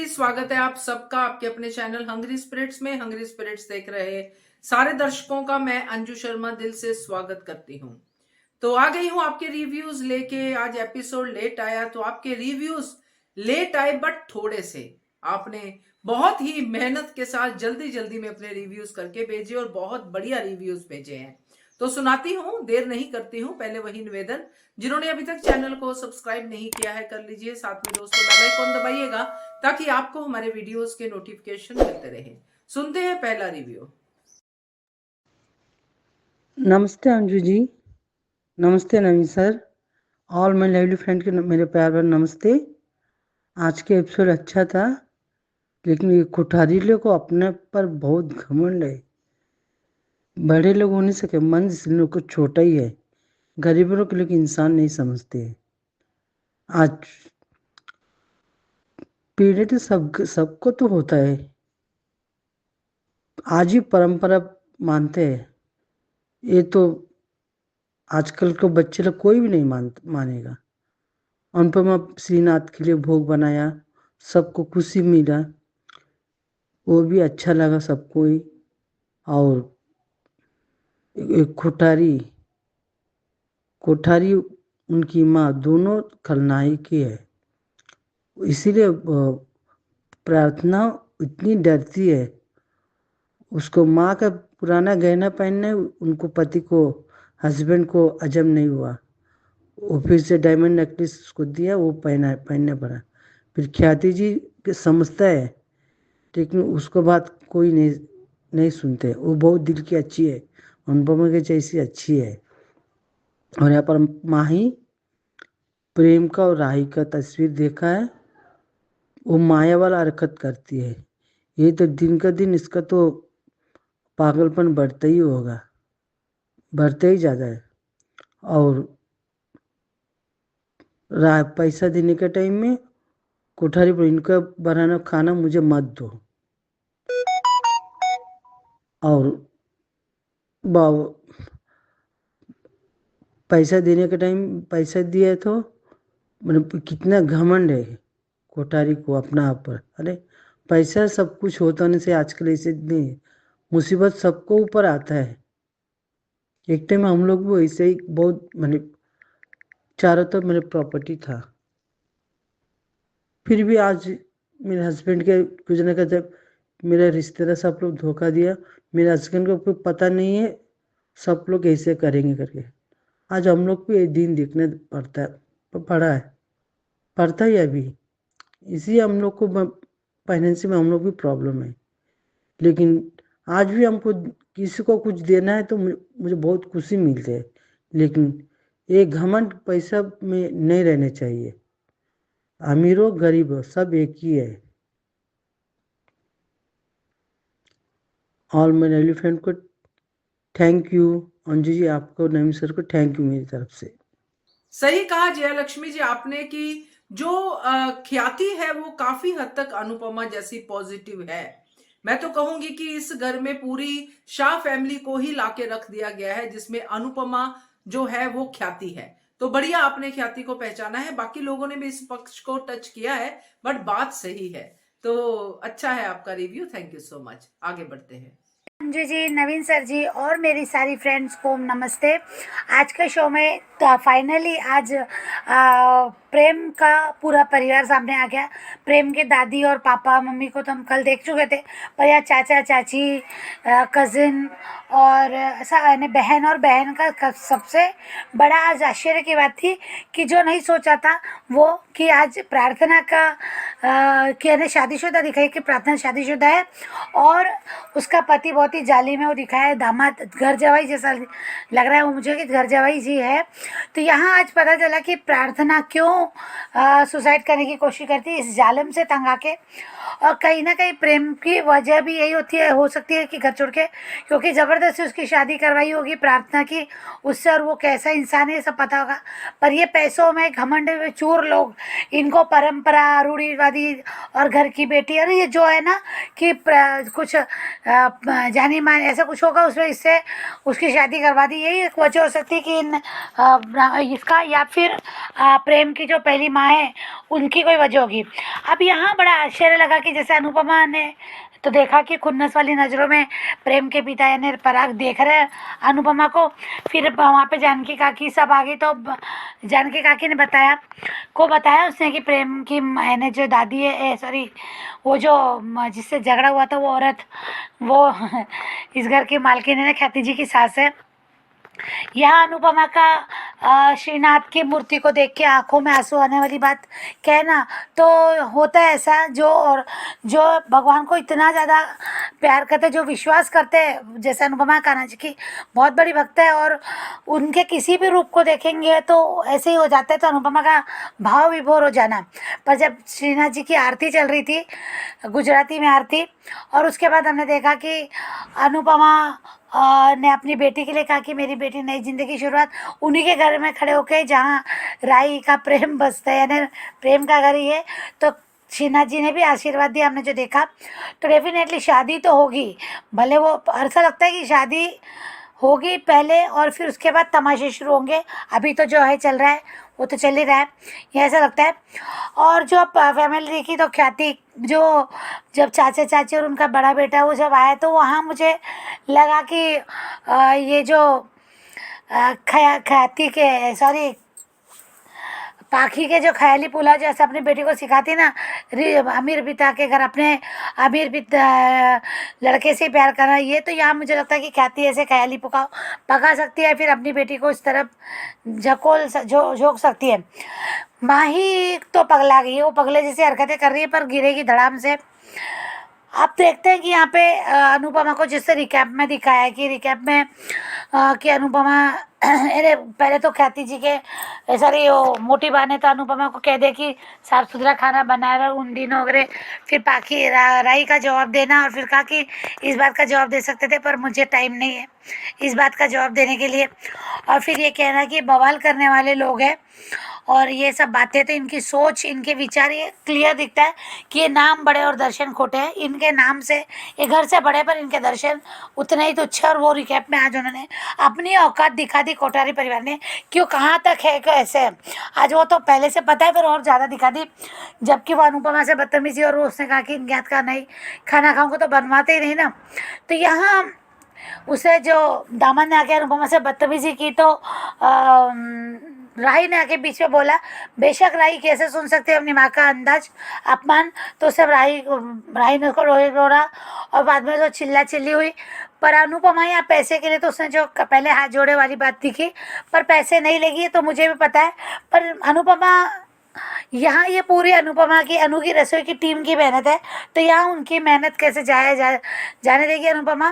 स्वागत है आप सबका आपके अपने चैनल हंग्री स्पिरिट्स में। हंग्री स्पिरिट्स देख रहे सारे दर्शकों का मैं अंजू शर्मा दिल से स्वागत करती हूँ। तो आ गई हूँ आपके रिव्यूज लेके। आज एपिसोड लेट आया तो आपके रिव्यूज लेट आए, बट थोड़े से आपने बहुत ही मेहनत के साथ जल्दी जल्दी में अपने रिव्यूज करके भेजे और बहुत बढ़िया रिव्यूज भेजे हैं। तो सुनाती हूँ, देर नहीं करती हूँ। पहले वही निवेदन, जिन्होंने अभी तक चैनल को सब्सक्राइब नहीं किया है कर लीजिए, साथ में दोस्तों बेल आइकन दबाइएगा ताकि आपको हमारे वीडियोस के नोटिफिकेशन मिलते रहे। सुनते हैं पहला रिव्यू। नमस्ते अंजू जी, नमस्ते Naveen sir, all my lovely friend के मेरे प्यार भर नमस्ते। आज के एपिसोड अच्छा था, लेकिन ये कुठारीले को अपने पर बहुत घमंड है। बड़े लोग होने सके मन इसलिए को छोटा ही है। गरीबों के लोग इंसान नहीं समझते। आज पीढ़ी तो सबको तो होता है, आज ही परंपरा मानते हैं। ये तो आजकल के बच्चे लोग कोई भी नहीं मानेगा। अनुपमा श्रीनाथ के लिए भोग बनाया, सबको खुशी मिला, वो भी अच्छा लगा सबको ही। और एक कोठारी उनकी माँ दोनों खलनायकी है, इसीलिए प्रार्थना इतनी डरती है। उसको माँ का पुराना गहना पहनने उनको पति को हस्बैंड को अजम नहीं हुआ, वो फिर से डायमंड नेकलेस उसको दिया, वो पहनने पड़ा। फिर ख्याति जी समझता है, लेकिन उसको बात कोई नहीं सुनते। वो बहुत दिल की अच्छी है, अनुपमा के जैसी अच्छी है। और यहाँ पर माही प्रेम का और राही का तस्वीर देखा है, वो माया वाला हरकत करती है। ये तो दिन का दिन इसका तो पागलपन बढ़ता ही होगा, बढ़ता ही ज़्यादा है। और पैसा देने के टाइम में कोठारी पर इनका बनाना खाना मुझे मत दो। और पैसा देने के टाइम पैसा दिया तो मतलब कितना घमंड है कोठारी को अपना आप पर। अरे पैसा सब कुछ होने से आजकल ऐसे नहीं, मुसीबत सबको ऊपर आता है। एक टाइम हम लोग भी ऐसे ही बहुत मैंने चारों तरफ मेरे प्रॉपर्टी था, फिर भी आज मेरे हस्बैंड के गुजरने का जब मेरा रिश्तेदार सब लोग धोखा दिया, मेरे हस्बैंड को कोई पता नहीं है, सब लोग ऐसे करेंगे करके आज हम लोग को ये दिन देखने पड़ता है अभी। इसी हम लोग को फाइनेंशियल में हम लोग भी प्रॉब्लम है, लेकिन आज भी हमको किसी को कुछ देना है तो मुझे बहुत खुशी मिलती है। लेकिन ये घमंड पैसा में नहीं रहने चाहिए। अमीर हो गरीब हो सब एक ही है। ऑल माय लवली फ्रेंड को थैंक यू। अंजू जी आपको नवीन सर को थैंक यू मेरी तरफ से। सही कहा जया लक्ष्मी जी आपने कि जो ख्याति है वो काफी हद तक अनुपमा जैसी पॉजिटिव है। मैं तो कहूंगी कि इस घर में पूरी शाह फैमिली को ही लाके रख दिया गया है, जिसमें अनुपमा जो है वो ख्याति है। तो बढ़िया आपने ख्याति को पहचाना है। बाकी लोगों ने भी इस पक्ष को टच किया है, बट बात सही है। तो अच्छा है आपका review, thank you so much. आगे बढ़ते हैं। अंजू जी, नवीन सर जी और मेरी सारी फ्रेंड्स को नमस्ते। आज के शो में फाइनली आज प्रेम का पूरा परिवार सामने आ गया। प्रेम के दादी और पापा मम्मी को तो हम कल देख चुके थे, पर यार चाचा चाची कज़िन और ऐसा यानी बहन और बहन का सबसे बड़ा आज आश्चर्य की बात थी कि जो नहीं सोचा था वो कि आज प्रार्थना का कि यानी शादीशुदा दिखाई कि प्रार्थना शादीशुदा है और उसका पति बहुत ही जाली में वो दिखाया है, दामाद घर जवाई जैसा लग रहा है वो मुझे कि घर जवाई जी है। तो यहाँ आज पता चला कि प्रार्थना क्यों सुसाइड करने की कोशिश करती है, इस जालिम से तंग आके। और कहीं ना कहीं प्रेम की वजह भी यही होती है, हो सकती है कि घर छोड़ के, क्योंकि ज़बरदस्ती उसकी शादी करवाई होगी प्रार्थना की उससे, और वो कैसा इंसान है ये सब पता होगा। पर ये पैसों में घमंड में चूर लोग, इनको परंपरा रूढ़िवादी और घर की बेटी, अरे ये जो है ना कि कुछ जानी मान ऐसा कुछ होगा उसमें, इससे उसकी शादी करवा दी। यही एक वजह हो सकती है कि इसका, या फिर प्रेम की जो पहली माँ है उनकी कोई वजह होगी। अब यहाँ बड़ा आश्चर्य लगा कि जैसे अनुपमा ने तो देखा कि खुन्नस वाली नज़रों में प्रेम के पिता यानी पराग देख रहे हैं अनुपमा को। फिर वहाँ पे जानकी काकी सब आ गई, तो जानकी काकी ने बताया उसने कि प्रेम की यानी जो दादी है, सॉरी, वो जो जिससे झगड़ा हुआ था वो औरत, वो इस घर की मालकिन है, ख्याति जी की सास है। यहाँ अनुपमा का श्रीनाथ की मूर्ति को देख के आंखों में आंसू आने वाली बात कहना, तो होता है ऐसा, जो भगवान को इतना ज़्यादा प्यार करते हैं, जो विश्वास करते हैं, जैसे अनुपमा कान्हा जी की बहुत बड़ी भक्त है, और उनके किसी भी रूप को देखेंगे तो ऐसे ही हो जाता है। तो अनुपमा का भाव विभोर हो जाना। पर जब श्रीनाथ जी की आरती चल रही थी, गुजराती में आरती, और उसके बाद हमने देखा कि अनुपमा ने अपनी बेटी के लिए कहा कि मेरी बेटी नई जिंदगी की शुरुआत उन्हीं के घर में खड़े होके, जहाँ राई का प्रेम बसता है, यानी प्रेम का घर ही है। तो श्रीनाथ जी ने भी आशीर्वाद दिया, हमने जो देखा। तो डेफिनेटली शादी तो होगी, भले वो ऐसा लगता है कि शादी होगी पहले और फिर उसके बाद तमाशे शुरू होंगे। अभी तो जो है चल रहा है वो तो चल ही रहा है, ये ऐसा लगता है। और जो फैमिली देखी तो ख्याति, जो जब चाचा चाची और उनका बड़ा बेटा वो जब आया, तो वहाँ मुझे लगा कि ये जो ख्याति के, सॉरी, पाखी के जो ख्याली पुला जैसे अपनी बेटी को सिखाती ना, अमीर पिता के घर अपने अमीर पिता लड़के से प्यार करना, ये तो यहाँ मुझे लगता है कि ख्याति ऐसे ख्याली पका सकती है, फिर अपनी बेटी को इस तरफ झोंक सकती है। माँ ही तो पगला गई है, वो पगले जैसी हरकतें कर रही है पर गिरेगी धड़ाम से। आप देखते हैं कि यहाँ पे अनुपमा को जिससे रिकैप में दिखाया है कि रिकैप में कि अनुपमा अरे पहले तो ख्याति जी के सॉरी वो मोटी बहन ने तो अनुपमा को कह दे कि साफ सुथरा खाना बना रहा उन दिनों वगैरह। फिर पाखी राई का जवाब देना, और फिर कहा कि इस बात का जवाब दे सकते थे पर मुझे टाइम नहीं है इस बात का जवाब देने के लिए। और फिर ये कहना कि बवाल करने वाले लोग हैं, और ये सब बातें, तो इनकी सोच, इनके विचार, ये क्लियर दिखता है कि ये नाम बड़े और दर्शन खोटे हैं। इनके नाम से ये घर से बड़े पर इनके दर्शन उतने ही तुच्छ। और वो रिकैप में आज उन्होंने अपनी औकात दिखा दी कोठारी परिवार ने, क्यों कहाँ तक है कैसे है। आज वो तो पहले से पता है, फिर और ज़्यादा दिखा दी। जबकि वो अनुपमा से बदतमीजी, और वो उसने कहा कि इनके हाथ का नहीं खाना खाऊंगा तो बनवाते ही नहीं ना। तो यहाँ उसे जो दामन ने आके अनुपमा से बदतमीजी की, तो राही ने आके बीच में बोला, बेशक राही कैसे सुन सकते हैं अपनी माँ का अंदाज अपमान। तो सब राही ने उसको रोड़ा, और बाद में तो चिल्ला चिल्ली हुई। पर अनुपमा यहाँ पैसे के लिए, तो उसने जो पहले हाथ जोड़े वाली बात दिखी, पर पैसे नहीं लेगी तो मुझे भी पता है। पर अनुपमा यहाँ, ये पूरी अनुपमा की, अनु की रसोई की टीम की मेहनत है, तो यहाँ उनकी मेहनत कैसे जाने देगी अनुपमा।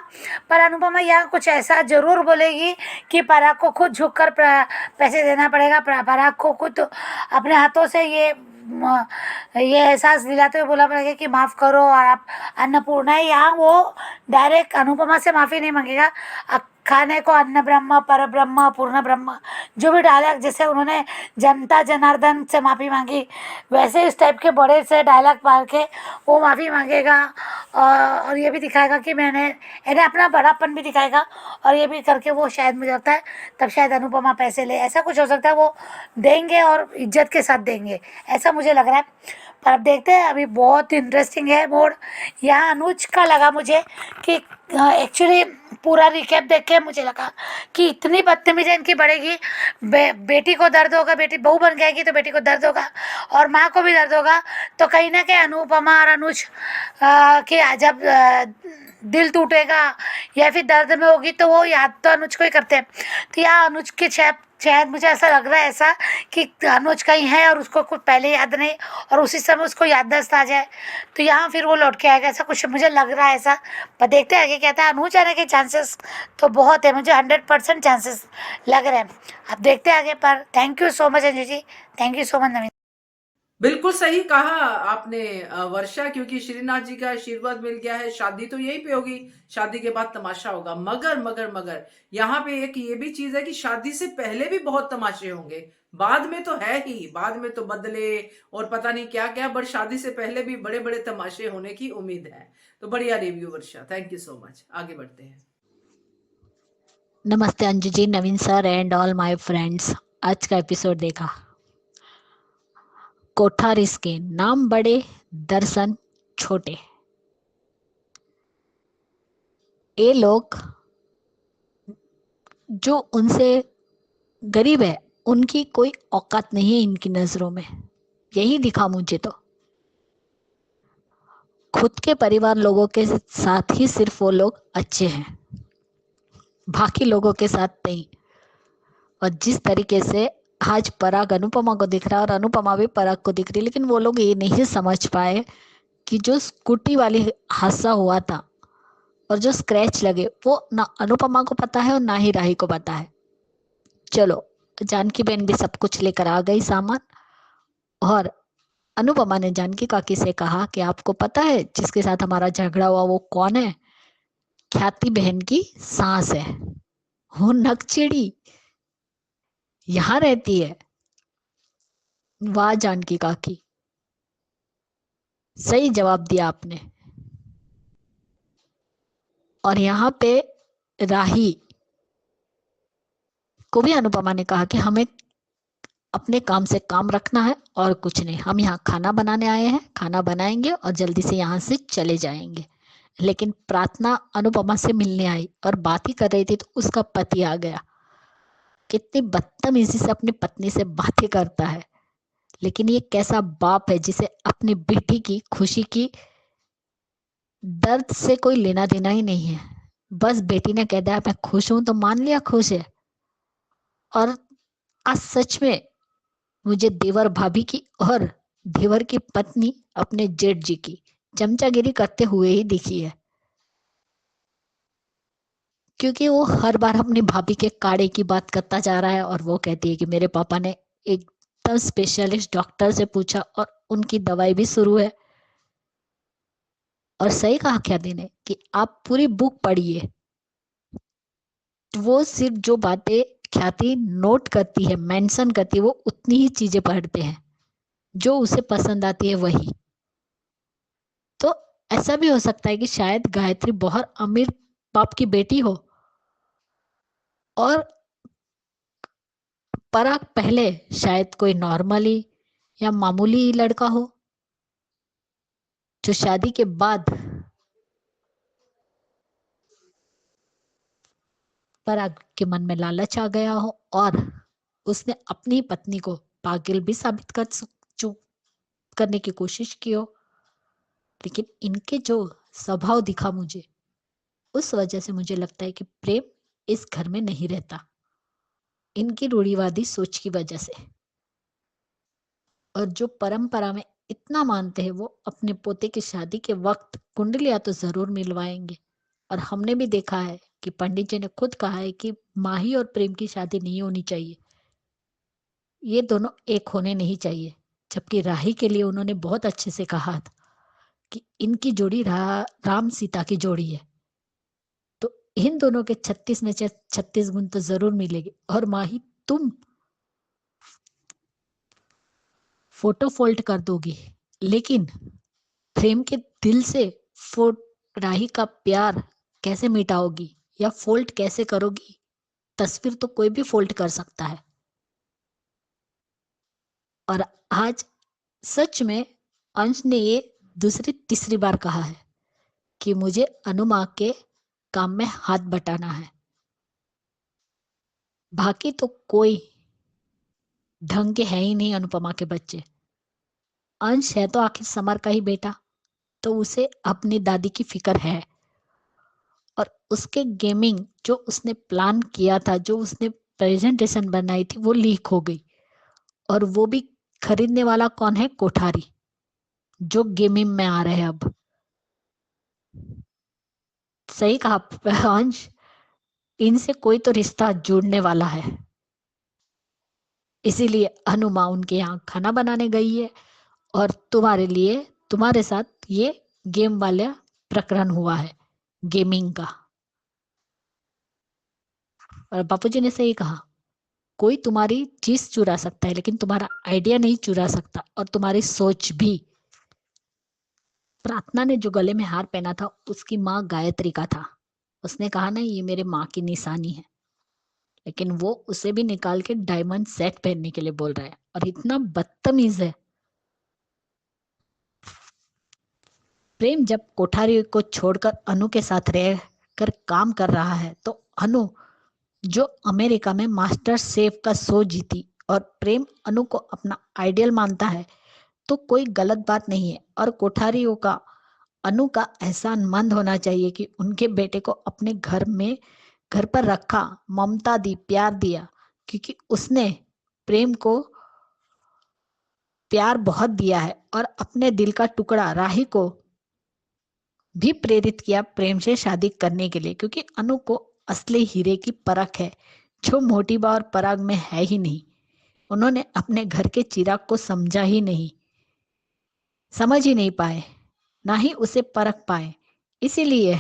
पर अनुपमा यहाँ कुछ ऐसा जरूर बोलेगी कि पराग को खुद झुककर पैसे देना पड़ेगा, पराग को खुद अपने हाथों से ये एहसास दिलाते हुए बोला पड़ेगा कि माफ़ करो, और आप अन्नपूर्णा है। यहाँ वो डायरेक्ट अनुपमा से माफ़ी नहीं मांगेगा, खाने को अन्न ब्रह्म, पर ब्रह्म, पूर्ण ब्रह्म, जो भी डायलॉग जैसे उन्होंने जनता जनार्दन से माफ़ी मांगी, वैसे इस टाइप के बड़े से डायलॉग मार के वो माफ़ी मांगेगा। और ये भी दिखाएगा कि मैंने अपना बड़ापन भी दिखाएगा, और ये भी करके वो शायद, मुझे लगता है तब शायद अनुपमा पैसे ले, ऐसा कुछ हो सकता है। वो देंगे और इज्जत के साथ देंगे, ऐसा मुझे लग रहा है। पर अब देखते हैं, अभी बहुत इंटरेस्टिंग है मोड। यहाँ अनुज का लगा मुझे कि एक्चुअली पूरा रिकैप देख के मुझे लगा कि इतनी बदतमीजी इनकी बढ़ेगी। बेटी को दर्द होगा, बेटी बहू बन जाएगी तो बेटी को दर्द होगा, और माँ को भी दर्द होगा। तो कहीं ना कहीं अनुपमा और अनुज के जब दिल टूटेगा या फिर दर्द में होगी, तो वो याद तो अनुज को ही करते हैं। तो यहाँ अनुज की शायद मुझे ऐसा लग रहा है ऐसा कि अनुज कहीं है और उसको कुछ पहले याद नहीं, और उसी समय उसको याददाश्त आ जाए, तो यहाँ फिर वो लौट के आएगा, ऐसा कुछ मुझे लग रहा है ऐसा। पर देखते हैं आगे क्या है। अनुज आने के चांसेस तो बहुत है, मुझे 100% चांसेस लग रहे हैं। अब देखते हैं आगे। पर thank you so much Anju ji, thank you so much Naveen. बिल्कुल सही कहा आपने वर्षा, क्योंकि श्रीनाथ जी का आशीर्वाद मिल गया है। शादी तो यहीं पे होगी, शादी के बाद तमाशा होगा। मगर यहाँ पे एक ये भी चीज है कि शादी से पहले भी बहुत तमाशे होंगे, बाद में तो है ही, बाद में तो बदले और पता नहीं क्या क्या, बट शादी से पहले भी बड़े बड़े तमाशे होने की उम्मीद है। तो बढ़िया review Varsha, thank you so much. आगे बढ़ते हैं। नमस्ते Anju ji, Naveen sir and all my friends. आज का एपिसोड देखा, कोठारिस के नाम बड़े, दर्शन छोटे। ये लोग जो उनसे गरीब है, उनकी कोई औकात नहीं है इनकी नजरों में। यही दिखा मुझे तो। खुद के परिवार लोगों के साथ ही सिर्फ वो लोग अच्छे हैं, बाकी लोगों के साथ नहीं। और जिस तरीके से आज पराग अनुपमा को दिख रहा है और अनुपमा भी पराग को दिख रही, लेकिन वो लोग ये नहीं समझ पाए कि जो स्कूटी वाली हादसा हुआ था और जो स्क्रैच लगे वो ना अनुपमा को पता है और ना ही राही को पता है। चलो, जानकी बहन भी सब कुछ लेकर आ गई सामान, और अनुपमा ने जानकी काकी से कहा कि आपको पता है जिसके साथ हमारा झगड़ा हुआ वो कौन है? ख्याति बहन की सास है, वो नकचिड़ी यहाँ रहती है। वाह जानकी काकी, सही जवाब दिया आपने। और यहाँ पे राही को भी अनुपमा ने कहा कि हमें अपने काम से काम रखना है और कुछ नहीं। हम यहाँ खाना बनाने आए हैं, खाना बनाएंगे और जल्दी से यहाँ से चले जाएंगे। लेकिन प्रार्थना अनुपमा से मिलने आई और बात ही कर रही थी तो उसका पति आ गया। कितनी बदतमीजी से अपनी पत्नी से बातें करता है। लेकिन ये कैसा बाप है जिसे अपनी बेटी की खुशी की दर्द से कोई लेना देना ही नहीं है। बस बेटी ने कह दिया मैं खुश हूं तो मान लिया खुश है। और आज सच में मुझे देवर भाभी की और देवर की पत्नी अपने जेठ जी की चमचागिरी करते हुए ही दिखी है, क्योंकि वो हर बार अपनी भाभी के काढ़े की बात करता जा रहा है और वो कहती है कि मेरे पापा ने एकदम स्पेशलिस्ट डॉक्टर से पूछा और उनकी दवाई भी शुरू है। और सही कहा ख्याति ने कि आप पूरी बुक पढ़िए, वो सिर्फ जो बातें ख्याति नोट करती है, मेंशन करती है, वो उतनी ही चीजें पढ़ते हैं जो उसे पसंद आती है वही। तो ऐसा भी हो सकता है कि शायद गायत्री बहुत अमीर बाप की बेटी हो और पराग पहले शायद कोई नॉर्मली या मामूली लड़का हो जो शादी के बाद पराग के मन में लालच आ गया हो और उसने अपनी पत्नी को पागल भी साबित करने की कोशिश की हो। लेकिन इनके जो स्वभाव दिखा मुझे, उस वजह से मुझे लगता है कि प्रेम इस घर में नहीं रहता, इनकी रूढ़िवादी सोच की वजह से। और जो परंपरा में इतना मानते हैं वो अपने पोते की शादी के वक्त कुंडलियां तो जरूर मिलवाएंगे। और हमने भी देखा है कि पंडित जी ने खुद कहा है कि माही और प्रेम की शादी नहीं होनी चाहिए, ये दोनों एक होने नहीं चाहिए। जबकि राही के लिए उन्होंने बहुत अच्छे से कहा था कि इनकी जोड़ी राम सीता की जोड़ी है, तो इन दोनों के 36 में 36 गुण तो जरूर मिलेंगे। और माही तुम फोटो फोल्ड कर दोगी, लेकिन प्रेम के दिल से राही का प्यार कैसे मिटाओगी या फोल्ड कैसे करोगी? तस्वीर तो कोई भी फोल्ड कर सकता है। और आज सच में अंश ने ये दूसरी तीसरी बार कहा है कि मुझे अनुमा के काम में हाथ बटाना है, बाकी तो कोई ढंग के है ही नहीं अनुपमा के बच्चे। अंश है तो आखिर समर का ही बेटा, तो उसे अपनी दादी की फिक्र है। और उसके गेमिंग जो उसने प्लान किया था, जो उसने प्रेजेंटेशन बनाई थी, वो लीक हो गई। और वो भी खरीदने वाला कौन है? कोठारी, जो गेमिंग में आ रहे हैं अब। सही कहा अंश, इनसे कोई तो रिश्ता जुड़ने वाला है। इसीलिए अनुमा उनके यहाँ खाना बनाने गई है और तुम्हारे लिए, तुम्हारे साथ ये गेम वाला प्रकरण हुआ है, गेमिंग का। और बापूजी ने सही कहा, कोई तुम्हारी चीज चुरा सकता है लेकिन तुम्हारा आइडिया नहीं चुरा सकता, और तुम्हारी सोच भी। प्रार्थना ने जो गले में हार पहना था उसकी माँ गायत्री का था। उसने कहा ना ये मेरे माँ की निशानी है, लेकिन वो उसे भी निकाल के डायमंड सेट पहनने के लिए बोल रहा है। और इतना बदतमीज है प्रेम जब कोठारी को छोड़कर अनु के साथ रहकर काम कर रहा है तो अनु जो अमेरिका में मास्टर शेफ का शो जीती और प्रेम अनु को अपना आइडियल मानता है तो कोई गलत बात नहीं है। और कोठारियों का अनु का एहसानमंद होना चाहिए कि उनके बेटे को अपने घर पर रखा, ममता दी, प्यार दिया, क्योंकि उसने प्रेम को प्यार बहुत दिया है और अपने दिल का टुकड़ा राही को भी प्रेरित किया प्रेम से शादी करने के लिए, क्योंकि अनु को असली हीरे की परख है जो मोटी बा और पराग में है ही नहीं। उन्होंने अपने घर के चिराग को समझा ही नहीं, समझ ही नहीं पाए, ना ही उसे परख पाए। इसीलिए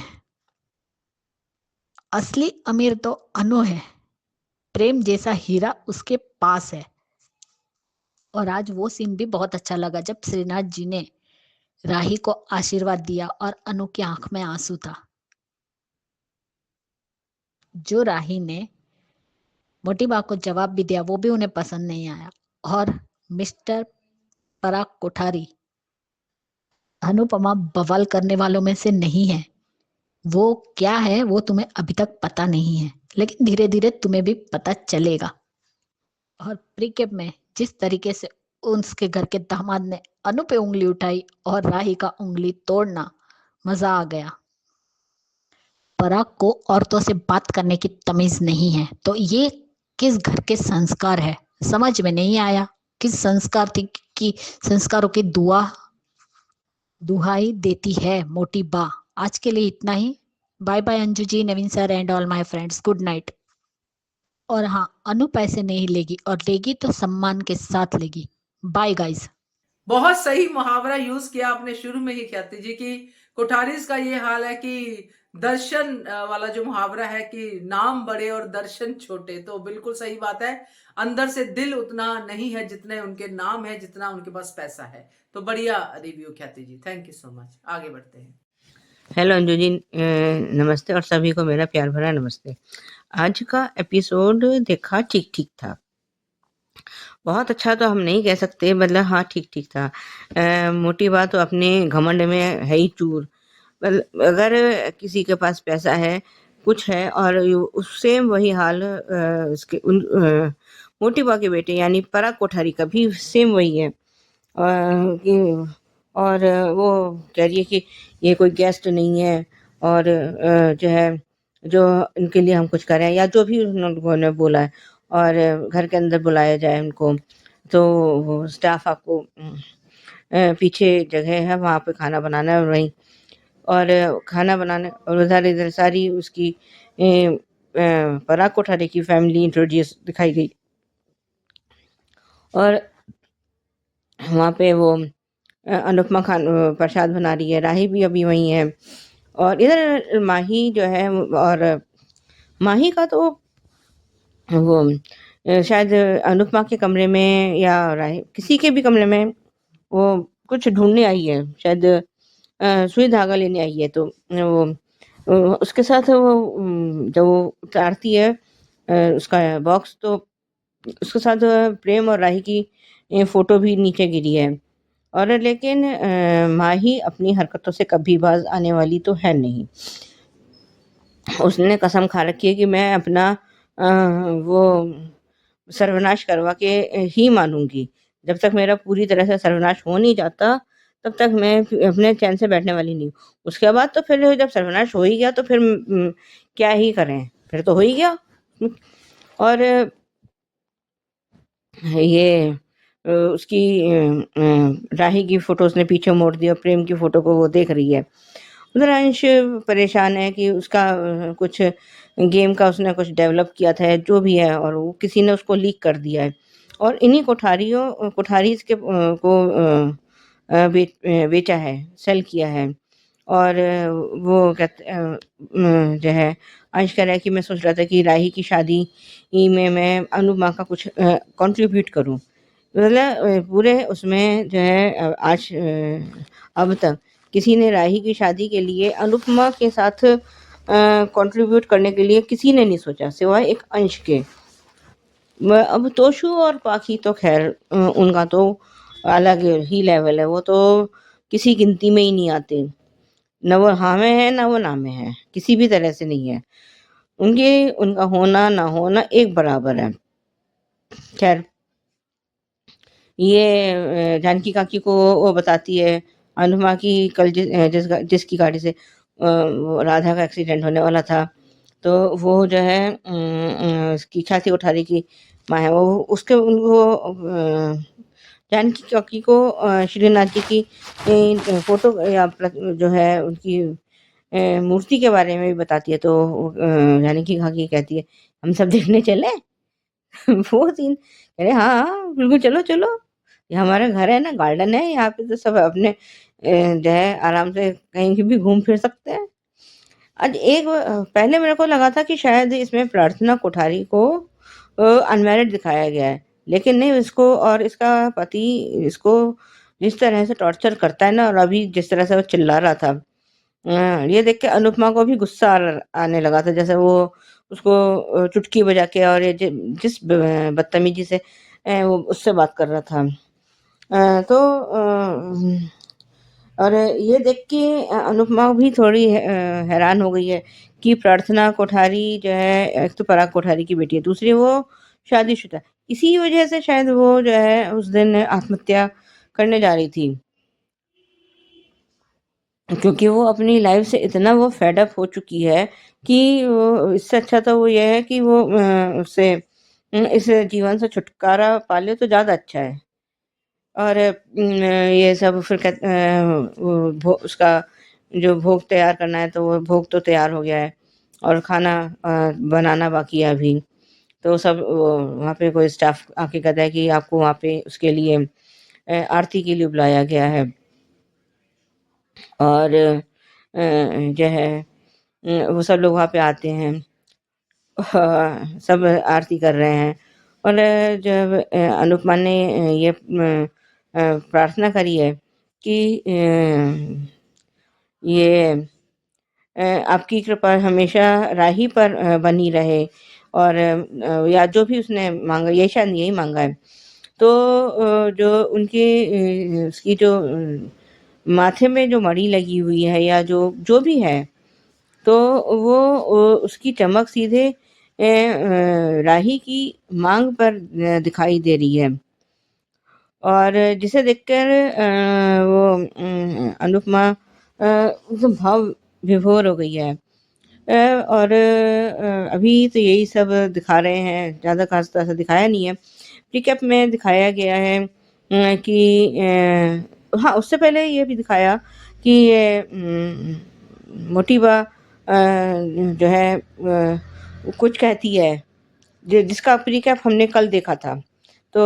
असली अमीर तो अनु है, प्रेम जैसा हीरा उसके पास है। और आज वो सीन भी बहुत अच्छा लगा जब श्रीनाथ जी ने राही को आशीर्वाद दिया और अनु की आंख में आंसू था। जो राही ने मोटी बा को जवाब भी दिया वो भी उन्हें पसंद नहीं आया। और मिस्टर पराग कोठारी अनुपमा बवाल करने वालों में से नहीं है। वो क्या है वो तुम्हें अभी तक पता नहीं है, लेकिन धीरे धीरे तुम्हें भी पता चलेगा। और प्रीकेप में जिस तरीके से उसके घर के दामाद ने अनु पे उंगली उठाई और राही का उंगली तोड़ना, मजा आ गया। पराग को औरतों से बात करने की तमीज नहीं है, तो ये किस घर के संस्कार है समझ में नहीं आया। किस संस्कार थी कि संस्कारों की दुहाई देती है मोटी बा। आज के लिए इतना ही। Bye bye Anju ji, Naveen sir and all my friends, good night. और हाँ, अनु पैसे नहीं लेगी और लेगी तो सम्मान के साथ लेगी। Bye guys. बहुत सही मुहावरा यूज किया आपने शुरू में ही ख्याति जी की। कोठारीज का ये हाल है कि दर्शन वाला जो मुहावरा है कि नाम बड़े और दर्शन छोटे, तो बिल्कुल सही बात है। अंदर से दिल उतना नहीं है जितने उनके नाम है, जितना उनके पास पैसा है। तो बढ़िया रिव्यू ख्याति जी, थैंक यू सो मच। आगे बढ़ते हैं। हेलो अंजू जी, नमस्ते और सभी को मेरा प्यार भरा नमस्ते। आज का एपिसोड देखा, ठीक ठीक था। बहुत अच्छा तो हम नहीं कह सकते, मतलब हाँ ठीक ठीक था। मोटी बात तो अपने घमंड में है ही चूर। अगर किसी के पास पैसा है, कुछ है, और उससे वही हाल उसके मोटी बा के बेटे यानी पराग कोठारी का भी सेम वही है। और वो कह रही है कि ये कोई गेस्ट नहीं है और जो है जो इनके लिए हम कुछ करें या जो भी उन्होंने बोला है, और घर के अंदर बुलाया जाए उनको। तो स्टाफ आपको पीछे जगह है, वहाँ पे खाना बनाना है वहीं, और खाना बनाने और इधर सारी उसकी पराग कोठारी की फैमिली इंट्रोड्यूस दिखाई गई। और वहाँ पे वो अनुपमा प्रसाद बना रही है, राही भी अभी वहीं है, और इधर माही जो है, और माही का तो वो शायद अनुपमा के कमरे में या राही किसी के भी कमरे में वो कुछ ढूंढने आई है, शायद सुई धागा लेने आई है। तो वो उसके साथ वो जब वो उतारती है उसका बॉक्स, तो उसके साथ प्रेम और राही की फोटो भी नीचे गिरी है। और लेकिन माही अपनी हरकतों से कभी बाज आने वाली तो है नहीं। उसने कसम खा रखी है कि मैं अपना वो सर्वनाश करवा के ही मानूंगी। जब तक मेरा पूरी तरह से सर्वनाश हो नहीं जाता तब तक मैं अपने चैन से बैठने वाली नहीं। उसके बाद तो फिर जब सर्वनाश हो ही गया तो फिर क्या ही करें, फिर तो हो ही गया। और ये उसकी राही की फोटो उसने पीछे मोड़ दी और प्रेम की फोटो को वो देख रही है। उधर अंश परेशान है कि उसका कुछ गेम का उसने कुछ डेवलप किया था जो भी है, और वो किसी ने उसको लीक कर दिया है, और इन्हीं कोठारीज के को बेचा है, सेल किया है। और वो जो है अंश कह रहा है कि मैं सोच रहा था कि राही की शादी में मैं अनुपमा का कुछ कंट्रीब्यूट करूं। मतलब पूरे उसमें जो है आज अब तक किसी ने राही की शादी के लिए अनुपमा के साथ कंट्रीब्यूट करने के लिए किसी ने नहीं सोचा सिवाय एक अंश के। अब तोशु और पाखी तो खैर उनका तो अलग ही लेवल है, वो तो किसी गिनती में ही नहीं आते। न वो हाँ में है, ना वो ना में है, किसी भी तरह से नहीं है। उनका होना ना होना एक बराबर है। खैर, ये जानकी काकी को वो बताती है अनुपमा की कल जिसकी गाड़ी से वो राधा का एक्सीडेंट होने वाला था, तो वो जो है उसकी ख्याति कोठारी की माँ है, वो उसके उनको जानकी काकी को श्रीनाथ जी की फोटो या जो है उनकी मूर्ति के बारे में भी बताती है। तो जानकी काकी कहती है हम सब देखने चले वो सीन कह रहे हाँ हाँ बिल्कुल चलो चलो, ये हमारा घर है ना, गार्डन है, यहाँ पे तो सब अपने जो है आराम से कहीं भी घूम फिर सकते हैं। आज पहले मेरे को लगा था कि शायद इसमें प्रार्थना कोठारी को अनमैरिड दिखाया गया है, लेकिन नहीं, इसको और इसका पति इसको जिस तरह से टॉर्चर करता है ना, और अभी जिस तरह से वो चिल्ला रहा था, ये देख के अनुपमा को भी गुस्सा आने लगा था, जैसे वो उसको चुटकी बजा के और ये जिस बदतमीजी से वो उससे बात कर रहा था। तो और ये देख के अनुपमा भी थोड़ी हैरान हो गई है कि प्रार्थना कोठारी जो है, एक तो पराग कोठारी की बेटी है, दूसरी वो शादीशुदा, इसी वजह से शायद वो जो है उस दिन आत्महत्या करने जा रही थी, क्योंकि वो अपनी लाइफ से इतना वो फेड अप हो चुकी है कि वो इससे अच्छा तो वो ये है कि वो उससे इस जीवन से छुटकारा पा ले तो ज़्यादा अच्छा है। और ये सब फिर उसका जो भोग तैयार करना है, तो वो भोग तो तैयार हो गया है और खाना बनाना बाकी है अभी। तो सब वहाँ पे कोई स्टाफ आके कहता है कि आपको वहाँ पे उसके लिए आरती के लिए बुलाया गया है, और जो है वो सब लोग वहाँ पे आते हैं, सब आरती कर रहे हैं। और जब अनुपमा ने ये प्रार्थना करी है कि ये आपकी कृपा हमेशा राही पर बनी रहे, और या जो भी उसने मांगा, ये शायद यही मांगा है। तो जो उनकी उसकी जो माथे में जो मणि लगी हुई है या जो भी है, तो वो उसकी चमक सीधे राही की मांग पर दिखाई दे रही है, और जिसे देखकर वो अनुपमा एकदम भाव विभोर हो गई है। और अभी तो यही सब दिखा रहे हैं, ज़्यादा खास तो ऐसा दिखाया नहीं है। रिकैप में दिखाया गया है कि हाँ, उससे पहले ये भी दिखाया कि ये मोटिबा जो है कुछ कहती है, जिसका रिकैप हमने कल देखा था। तो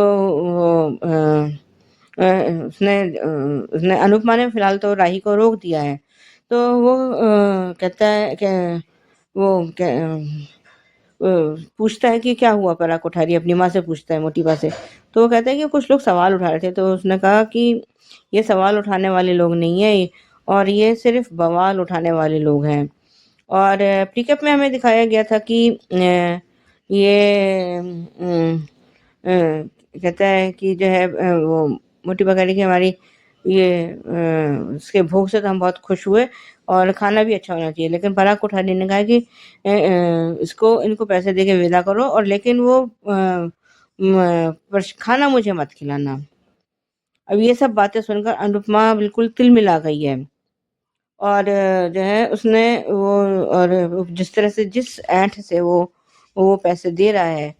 उसने अनुपमा ने फिलहाल तो राही को रोक दिया है। तो वो कहता है कि वो पूछता है कि क्या हुआ पराग कोठारी, अपनी माँ से पूछता है, मोटी माँ से। तो वो कहता है कि कुछ लोग सवाल उठा रहे थे, तो उसने कहा कि ये सवाल उठाने वाले लोग नहीं है, और ये सिर्फ बवाल उठाने वाले लोग हैं। और पिकअप में हमें दिखाया गया था कि ये कहता है कि जो है वो मोटी बकरी की हमारी ये उसके भोग से तो हम बहुत खुश हुए, और खाना भी अच्छा होना चाहिए, लेकिन पराग कोठारी ने कहा कि इनको पैसे दे के विदा करो, और लेकिन वो खाना मुझे मत खिलाना। अब ये सब बातें सुनकर अनुपमा बिल्कुल तिलमिला गई है, और जो है उसने वो, और जिस तरह से जिस ऐंठ से वो पैसे दे रहा है,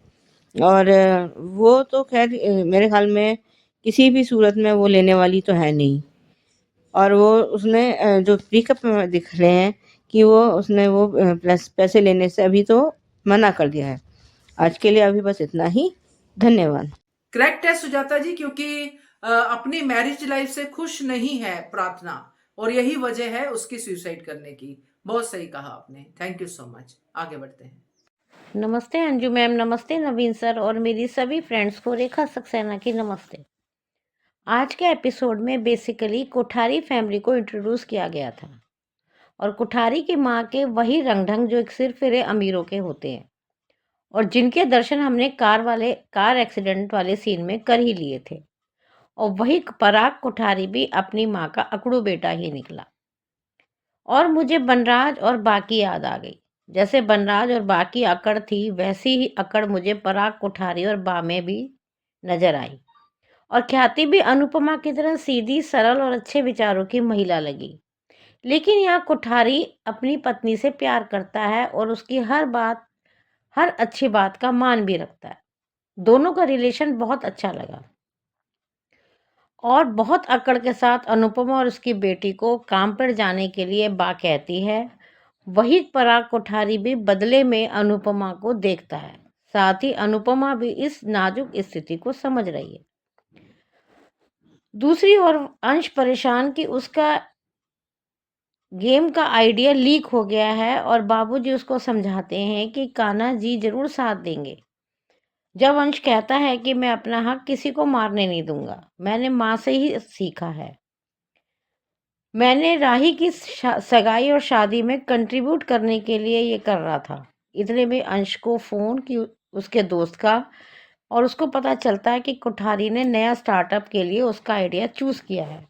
और वो तो खैर मेरे ख्याल में किसी भी सूरत में वो लेने वाली तो है नहीं। और वो उसने जो पिकअप में दिख रहे हैं कि उसने वो पैसे लेने से अभी तो मना कर दिया है। आज के लिए अभी बस इतना ही, धन्यवाद। करेक्ट है सुजाता जी, क्योंकि अपनी मैरिज लाइफ से खुश नहीं है प्रार्थना, और यही वजह है उसकी सुसाइड करने की। बहुत सही कहा आपने, थैंक यू सो मच। आगे बढ़ते हैं। नमस्ते अंजू मैम, नमस्ते नवीन सर, और मेरी सभी फ्रेंड्स को रेखा सक्सेना की नमस्ते। आज के एपिसोड में बेसिकली कोठारी फैमिली को इंट्रोड्यूस किया गया था, और कोठारी की माँ के वही रंग ढंग जो एक सिर फिरे अमीरों के होते हैं, और जिनके दर्शन हमने कार एक्सीडेंट वाले सीन में कर ही लिए थे। और वही पराग कोठारी भी अपनी माँ का अकड़ू बेटा ही निकला, और मुझे बनराज और बाकी याद आ गई। जैसे बनराज और बाकी अकड़ थी, वैसी ही अकड़ मुझे पराग कोठारी और बा में भी नजर आई। और ख्याति भी अनुपमा की तरह सीधी, सरल और अच्छे विचारों की महिला लगी। लेकिन यहाँ कोठारी अपनी पत्नी से प्यार करता है और उसकी हर बात, हर अच्छी बात का मान भी रखता है। दोनों का रिलेशन बहुत अच्छा लगा। और बहुत अकड़ के साथ अनुपमा और उसकी बेटी को काम पर जाने के लिए बा कहती है। वही पराग कोठारी भी बदले में अनुपमा को देखता है। साथ ही अनुपमा भी इस नाजुक स्थिति को समझ रही है। दूसरी ओर अंश परेशान कि उसका गेम का आइडिया लीक हो गया है और बाबूजी उसको समझाते हैं कि कान्हा जी जरूर साथ देंगे। जब अंश कहता है कि मैं अपना हक किसी को मारने नहीं दूंगा, मैंने माँ से ही सीखा है। मैंने राही की सगाई और शादी में कंट्रीब्यूट करने के लिए ये कर रहा था। इतने में अंश को फोन की उसके दोस्त का, और उसको पता चलता है कि कोठारी ने नया स्टार्टअप के लिए उसका आइडिया चूज किया है।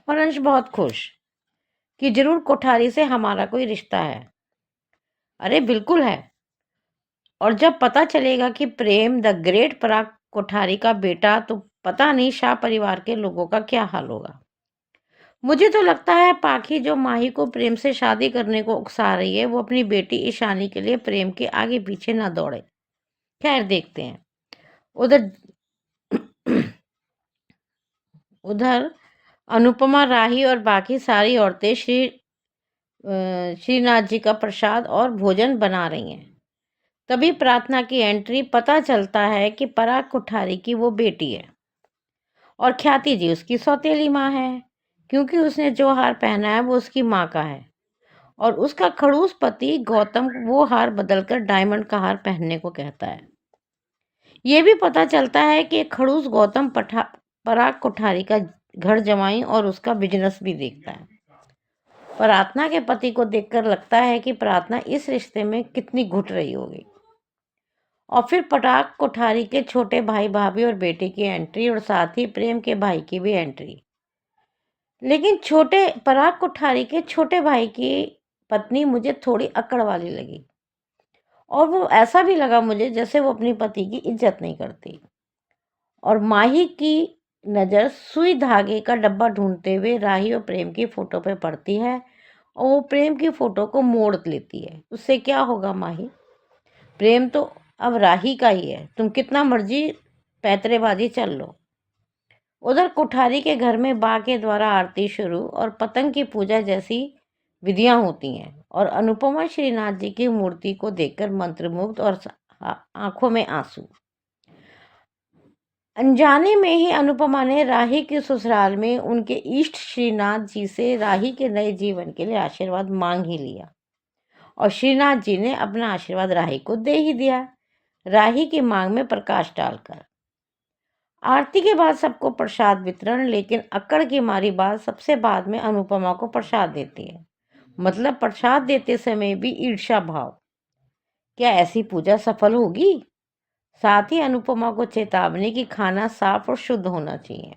और अंश बहुत खुश कि जरूर कोठारी से हमारा कोई रिश्ता है। अरे बिल्कुल है। और जब पता चलेगा कि प्रेम द ग्रेट पराग कोठारी का बेटा, तो पता नहीं शाह परिवार के लोगों का क्या हाल होगा। मुझे तो लगता है पाखी जो माही को प्रेम से शादी करने को उकसा रही है, वो अपनी बेटी ईशानी के लिए प्रेम के आगे पीछे ना दौड़े। खैर देखते हैं। उधर उधर अनुपमा, राही और बाकी सारी औरतें श्रीनाथ जी का प्रसाद और भोजन बना रही हैं। तभी प्रार्थना की एंट्री। पता चलता है कि पराग कोठारी की वो बेटी है और ख्याति जी उसकी सौतेली माँ है, क्योंकि उसने जो हार पहना है वो उसकी माँ का है और उसका खड़ूस पति गौतम वो हार बदलकर डायमंड का हार पहनने को कहता है। ये भी पता चलता है कि खड़ूस गौतम पराग कोठारी का घर जमाई और उसका बिजनेस भी देखता है। प्रार्थना के पति को देखकर लगता है कि प्रार्थना इस रिश्ते में कितनी घुट रही होगी। और फिर पराग कोठारी के छोटे भाई भाभी और बेटे की एंट्री, और साथ ही प्रेम के भाई की भी एंट्री। लेकिन छोटे पराग कोठारी के छोटे भाई की पत्नी मुझे थोड़ी अकड़ वाली लगी, और वो ऐसा भी लगा मुझे जैसे वो अपनी पति की इज्जत नहीं करती। और माही की नज़र सुई धागे का डब्बा ढूंढते हुए राही और प्रेम की फोटो पे पड़ती है, और वो प्रेम की फोटो को मोड़ लेती है। उससे क्या होगा माही, प्रेम तो अब राही का ही है, तुम कितना मर्जी पैतरेबाजी चल लो। उधर कोठारी के घर में बा के द्वारा आरती शुरू और पतंग की पूजा जैसी विधियां होती हैं, और अनुपमा श्रीनाथ जी की मूर्ति को देखकर मंत्रमुग्ध और आंखों में आंसू। अनजाने में ही अनुपमा ने राही के ससुराल में उनके इष्ट श्रीनाथ जी से राही के नए जीवन के लिए आशीर्वाद मांग ही लिया, और श्रीनाथ जी ने अपना आशीर्वाद राही को दे ही दिया, राही की मांग में प्रकाश डालकर। आरती के बाद सबको प्रसाद वितरण, लेकिन अक्कड़ की मारी बात सबसे बाद में अनुपमा को प्रसाद देती है। मतलब प्रसाद देते समय भी ईर्ष्या भाव। क्या ऐसी पूजा सफल होगी? साथ ही अनुपमा को चेतावनी कि खाना साफ और शुद्ध होना चाहिए।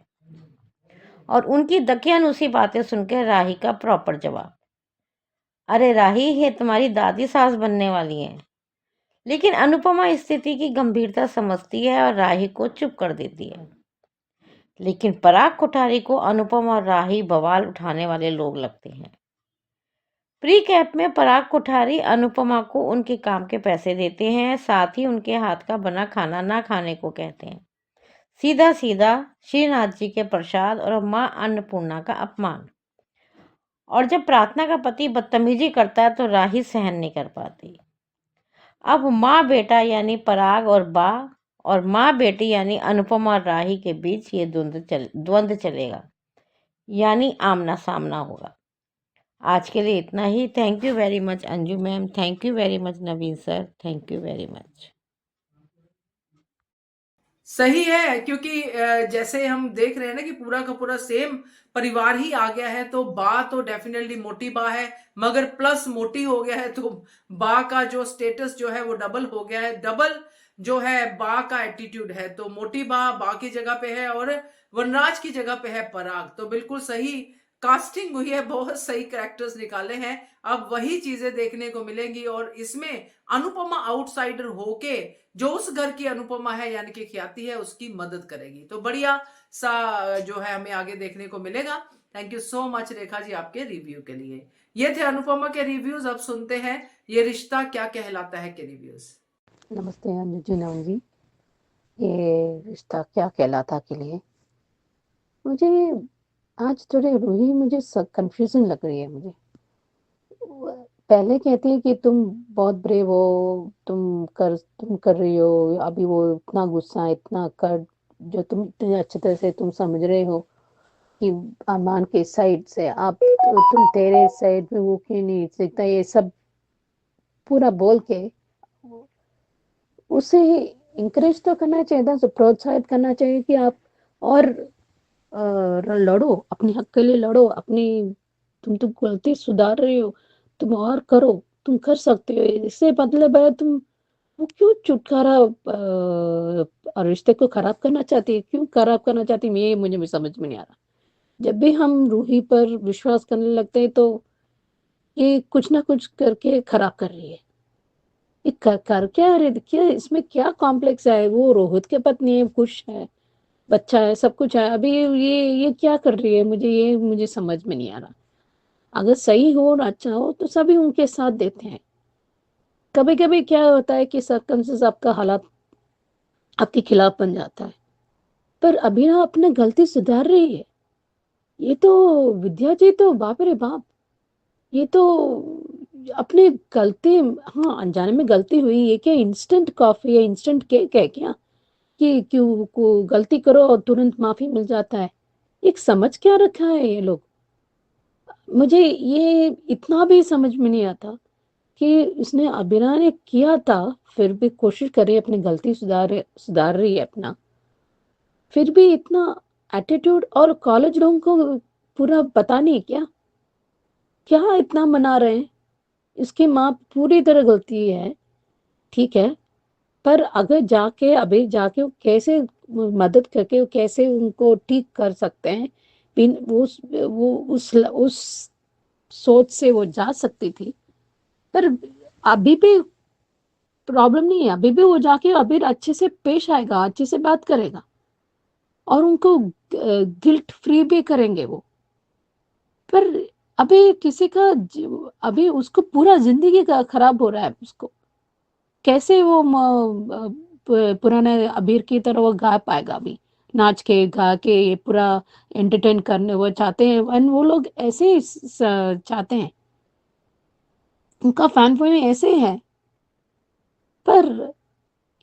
और उनकी दकियानुसी बातें सुनकर राही का प्रॉपर जवाब, अरे राही, ये तुम्हारी दादी सास बनने वाली हैं। लेकिन अनुपमा स्थिति की गंभीरता समझती है और राही को चुप कर देती है। लेकिन पराग कोठारी को अनुपमा और राही बवाल उठाने वाले लोग लगते हैं। प्री कैप में पराग कोठारी अनुपमा को उनके काम के पैसे देते हैं, साथ ही उनके हाथ का बना खाना ना खाने को कहते हैं। सीधा सीधा श्रीनाथ जी के प्रसाद और माँ अन्नपूर्णा का अपमान। और जब प्रार्थना का पति बदतमीजी करता है तो राही सहन नहीं कर पाती। अब माँ बेटा यानी पराग और बा, और माँ बेटी यानी अनुपमा और राही के बीच ये द्वंद्व चलेगा, यानी आमना सामना होगा। आज के लिए इतना ही। Thank you very much Anju ma'am, thank you very much Naveen sir, thank you very much. सही है, क्योंकि जैसे हम देख रहे हैं ना कि पूरा का पूरा सेम परिवार ही आ गया है, तो बा तो डेफिनेटली मोटी बा है, मगर प्लस मोटी हो गया है, तो बा का जो स्टेटस जो है वो डबल हो गया है। डबल जो है बा का एटीट्यूड है, तो मोटी बा की जगह पे है और वनराज की जगह पे है पराग। तो बिल्कुल सही कास्टिंग हुई है, बहुत सही कैरेक्टर्स निकाले हैं। अब वही चीजें देखने को मिलेंगी और इसमें अनुपमा आउटसाइडर होके जो उस घर की अनुपमा है यानी कि ख्याति है उसकी मदद करेगी। तो बढ़िया सा जो है हमें आगे देखने को मिलेगा। Thank you so much Rekha ji आपके रिव्यू के लिए। ये थे अनुपमा के रिव्यूज। अब सुनते हैं ये रिश्ता क्या कहलाता है के रिव्यूज। नमस्ते अंजू जी, नवन जी। ये रिश्ता क्या कहलाता के लिए मुझे आज थोड़े रूही मुझे कंफ्यूजन लग रही है। मुझे पहले कहती है कि तुम बहुत ब्रेव हो, तुम कर रही हो अभी, वो इतना गुस्सा इतना कर जो तुम इतने अच्छे तरह से तुम समझ रहे हो कि अरमान के साइड से आप तुम तेरे साइड में वो क्यों नहीं सीखता, ये सब पूरा बोल के उसे इंकरेज तो करना चाहिए था, तो प्रोत्साहित करना चाहिए कि आप और लड़ो, अपने हक के लिए लड़ो, अपनी तुम तो गलती सुधार रही हो, तुम और करो, तुम कर सकते हो। इससे मतलब है तुम वो क्यों छुटकारा रिश्ते को खराब करना चाहती है, क्यों खराब करना चाहती है, ये मुझे भी समझ में नहीं आ रहा। जब भी हम रूही पर विश्वास करने लगते हैं तो ये कुछ ना कुछ करके खराब कर रही है। ये कर क्या रही, क्या इसमें क्या कॉम्प्लेक्स है, वो रोहित के पत्नी है, खुश है, बच्चा है, सब कुछ है, अभी ये क्या कर रही है, मुझे समझ में नहीं आ रहा। अगर सही हो और अच्छा हो तो सभी उनके साथ देते हैं। कभी कभी क्या होता है कि सरकमस्टेंस आपका हालात आपके खिलाफ बन जाता है, पर अभी ना अपने गलती सुधार रही है। ये तो विद्या जी तो बाप रे बाप, ये तो अपने गलती, हाँ अनजाने में गलती हुई, ये क्या इंस्टेंट कॉफी है, इंस्टेंट केक है क्या कि क्यों को गलती करो और तुरंत माफी मिल जाता है। एक समझ क्या रखा है ये लोग। मुझे ये इतना भी समझ में नहीं आता कि उसने अबिरा ने किया था, फिर भी कोशिश करे अपनी गलती सुधार रही है अपना, फिर भी इतना एटीट्यूड। और कॉलेज लोगों को पूरा पता नहीं क्या इतना मना रहे हैं। इसकी माँ पूरी तरह गलती है, ठीक है, पर अगर अभी जाके वो कैसे मदद करके वो कैसे उनको ठीक कर सकते हैं, बिन वो उस सोच से वो जा सकती थी। पर अभी भी प्रॉब्लम नहीं है, अभी भी वो जाके अभी अच्छे से पेश आएगा, अच्छे से बात करेगा और उनको गिल्ट फ्री भी करेंगे वो। पर अभी किसी का अभी उसको पूरा जिंदगी का खराब हो रहा है। उसको कैसे वो पुराने अबीर की तरह वो गा पाएगा, अभी नाच के गा के ये पूरा एंटरटेन करने वो चाहते हैं, एंड वो लोग ऐसे ही चाहते हैं, उनका फैन फॉलोइंग ऐसे है। पर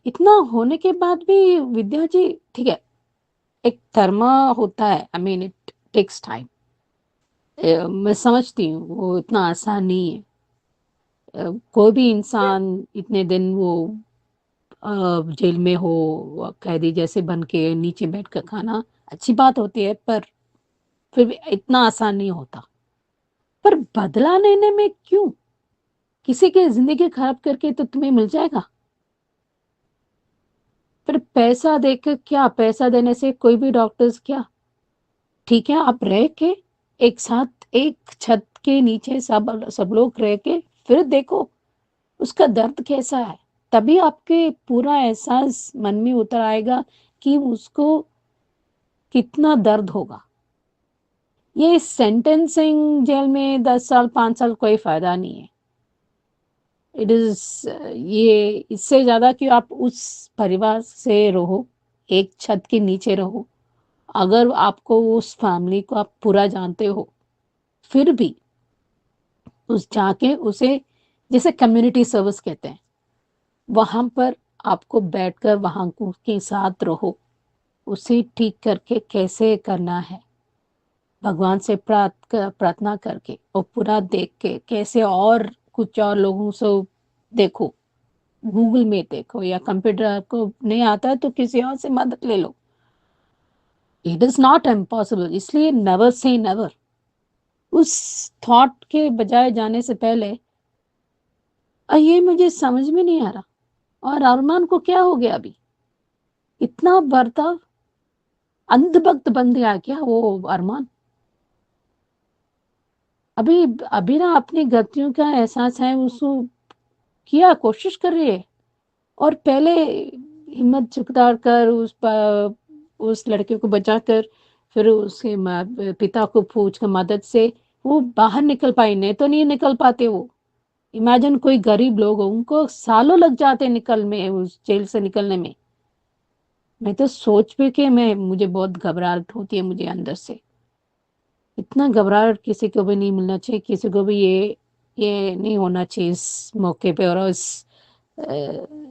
इतना होने के बाद भी विद्या जी, ठीक है, एक धर्म होता है, I mean it takes time, मैं समझती हूँ वो इतना आसान नहीं है। कोई भी इंसान इतने दिन वो जेल में हो कैदी जैसे बन के नीचे बैठ कर खाना अच्छी बात होती है, पर फिर भी इतना आसान नहीं होता। पर बदला लेने में क्यों, किसी की जिंदगी खराब करके तो तुम्हें मिल जाएगा। फिर पैसा देकर क्या, पैसा देने से कोई भी डॉक्टर्स क्या, ठीक है, आप रह के एक साथ एक छत के नीचे सब लोग रह के फिर देखो उसका दर्द कैसा है, तभी आपके पूरा एहसास मन में उतर आएगा कि उसको कितना दर्द होगा। ये सेंटेंसिंग जेल में 10 साल 5 साल कोई फायदा नहीं है। इट इज ये इससे ज्यादा कि आप उस परिवार से रहो, एक छत के नीचे रहो, अगर आपको उस फैमिली को आप पूरा जानते हो, फिर भी उस जाके उसे, जैसे कम्युनिटी सर्विस कहते हैं, वहां पर आपको बैठकर वहां के साथ रहो, उसे ठीक करके कैसे करना है, भगवान से प्रार्थना करके और पूरा देख के कैसे, और कुछ और लोगों से देखो, गूगल में देखो, या कंप्यूटर आपको नहीं आता है तो किसी और से मदद ले लो। इट इज नॉट इम्पॉसिबल, इसलिए नेवर से नेवर। उस थॉट के बजाय जाने से पहले ये मुझे समझ में नहीं आ रहा। और अरमान को क्या हो गया अभी, इतना बर्ताव, अंधभक्त बन गया क्या वो अरमान। अभी अभी ना अपनी गलतियों का एहसास है, उसको किया, कोशिश कर रही है, और पहले हिम्मत जुटा कर उस लड़के को बचाकर फिर उसके पिता को पूछ कर मदद से वो बाहर निकल पाई, नहीं तो नहीं निकल पाते वो। इमेजिन कोई गरीब लोग हो, उनको सालों लग जाते निकल में, उस जेल से निकलने में। मैं तो सोच पे के मैं मुझे बहुत घबराहट होती है मुझे अंदर से। इतना घबराहट किसी को भी नहीं मिलना चाहिए, किसी को भी ये नहीं होना चाहिए इस मौके पे, और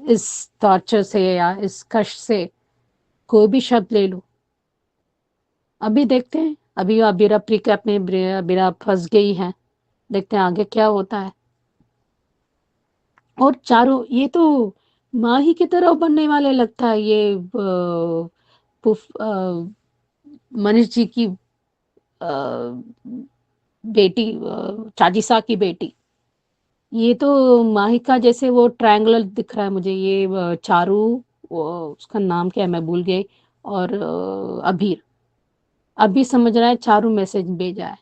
इस टॉर्चर से या इस कष्ट से कोई भी शब्द ले लो। अभी देखते हैं, अभी अबीरा प्रीकैप में अबीरा फंस गई है, देखते हैं आगे क्या होता है। और चारों ये तो माँ ही की तरह बनने वाले लगता है, ये मनीष जी की बेटी, चाजीसा की बेटी। ये तो माहिका जैसे वो ट्रायंगुलर दिख रहा है मुझे, ये चारू, वो उसका नाम क्या है मैं भूल गई, और अभीर। अभी समझ रहा है चारू मैसेज भेजा है।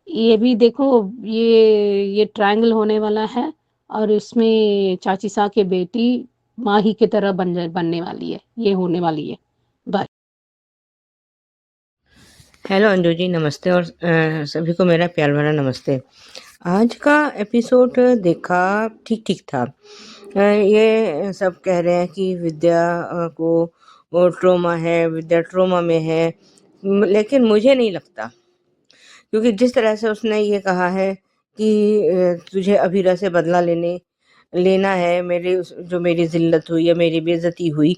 ये भी देखो, ये ट्रायंगल होने वाला है, और इसमें चाची सा की बेटी माही की तरह बनने वाली है, ये होने वाली है। बाय। हेलो अंजू जी, नमस्ते, और सभी को मेरा प्यार भरा नमस्ते। आज का एपिसोड देखा, ठीक ठीक था। ये सब कह रहे हैं कि विद्या को वो ट्रोमा है, विद्या ट्रोमा में है, लेकिन मुझे नहीं लगता, क्योंकि जिस तरह से उसने ये कहा है कि तुझे अभीरा से बदला लेना है, जो मेरी जिल्लत हुई या मेरी बेइज्जती हुई,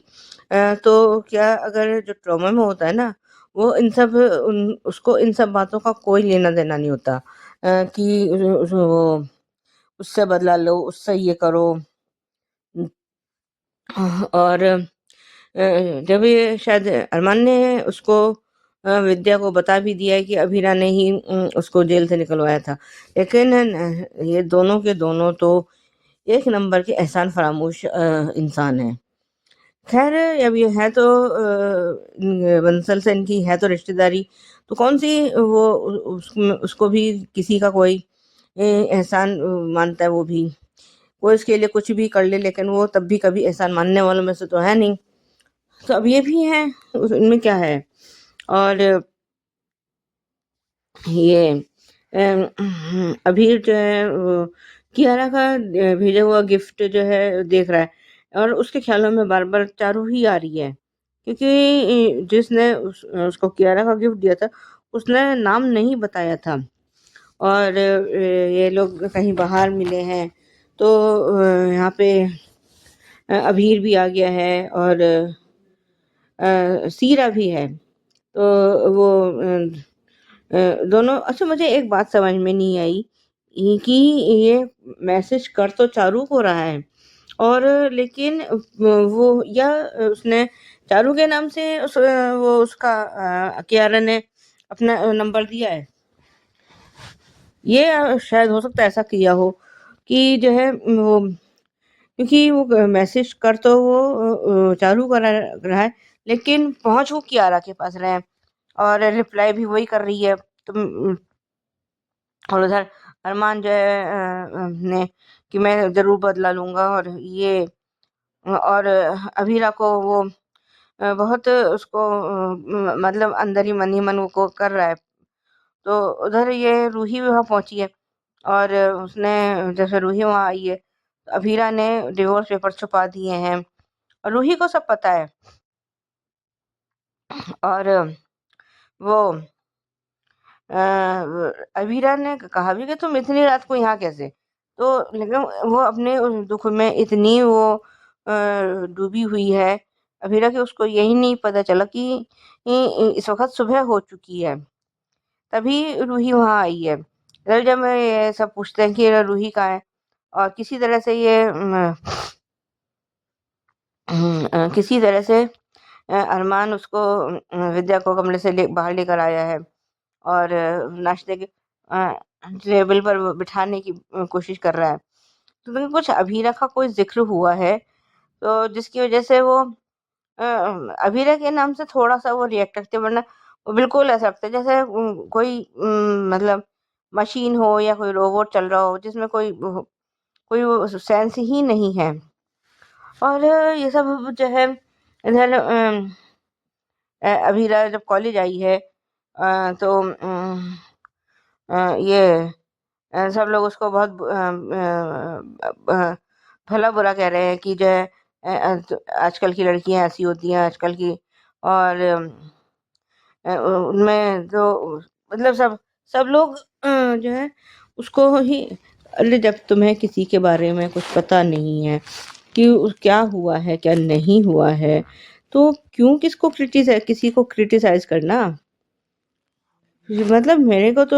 तो क्या अगर जो ट्रॉमा में होता है ना, वो उसको इन सब बातों का कोई लेना देना नहीं होता, कि वो उससे बदला लो, उससे ये करो। और जब ये शायद अरमान ने उसको विद्या को बता भी दिया है कि अभीरा ने ही उसको जेल से निकलवाया था, लेकिन ये दोनों के दोनों तो एक नंबर के एहसान फरामोश इंसान है। खैर, अब ये है तो बंसल से इनकी है तो रिश्तेदारी, तो कौन सी वो उसको भी किसी का कोई एहसान मानता है। वो भी वो इसके लिए कुछ भी कर ले, लेकिन वो तब भी कभी एहसान मानने वालों में से तो है नहीं। तो अब ये भी है, उनमें क्या है। और ये अभी जो है कियारा का भेजा हुआ गिफ्ट जो है देख रहा है, और उसके ख्यालों में बार बार चारू ही आ रही है, क्योंकि जिसने उसको कियारा का गिफ्ट दिया था उसने नाम नहीं बताया था, और ये लोग कहीं बाहर मिले हैं, तो यहाँ पे अभीर भी आ गया है, और सीरा भी है। तो वो दोनों, अच्छा मुझे एक बात समझ में नहीं आई कि ये मैसेज कर तो चारू को रहा है, और लेकिन वो या उसने चारू के नाम से वो उसका कियारा ने अपना नंबर दिया है। ये शायद हो सकता है ऐसा किया हो कि जो है वो, क्योंकि वो मैसेज कर तो वो चारू कर रहा है, लेकिन पहुंच वो कियारा के पास रहे हैं, और रिप्लाई भी वही कर रही है। तो और उधर अरमान जो है ने कि मैं जरूर बदला लूंगा, और ये और अभीरा को वो बहुत उसको मतलब अंदर ही मन वो को कर रहा है। तो उधर ये रूही वहाँ पहुंची है, और उसने जैसे रूही वहाँ आई है, तो अभीरा ने डिवोर्स पेपर छुपा दिए हैं, और रूही को सब पता है। और वो अभीरा ने कहा भी कि तुम इतनी रात को यहाँ कैसे, तो लेकिन वो अपने उस दुख में इतनी वो डूबी हुई है अभीरा, कि उसको यही नहीं पता चला कि इस वक्त सुबह हो चुकी है। तभी रूही वहाँ आई है। फिर जब ये सब पूछते हैं कि रूही कहाँ है, और किसी तरह से ये किसी तरह से अरमान उसको विद्या को कमरे से बाहर लेकर आया है, और नाश्ते के टेबल पर बिठाने की कोशिश कर रहा है। तो लेकिन कुछ अभीरा का कोई जिक्र हुआ है, तो जिसकी वजह से वो अभीरा के नाम से थोड़ा सा वो रिएक्ट करते, वरना वो बिल्कुल ऐसा लगता है जैसे कोई मतलब मशीन हो या कोई रोबोट चल रहा हो जिसमें कोई वो सेंस ही नहीं है। और ये सब जो है इधर अभीरा जब कॉलेज आई है तो ये सब लोग उसको बहुत भला बुरा कह रहे हैं कि जो है तो आजकल की लड़कियां ऐसी होती हैं आजकल की। और उनमें तो मतलब सब लोग जो है उसको ही। अरे जब तुम्हें किसी के बारे में कुछ पता नहीं है कि क्या हुआ है क्या नहीं हुआ है तो क्यों किसी को क्रिटिसाइज करना। मतलब मेरे को तो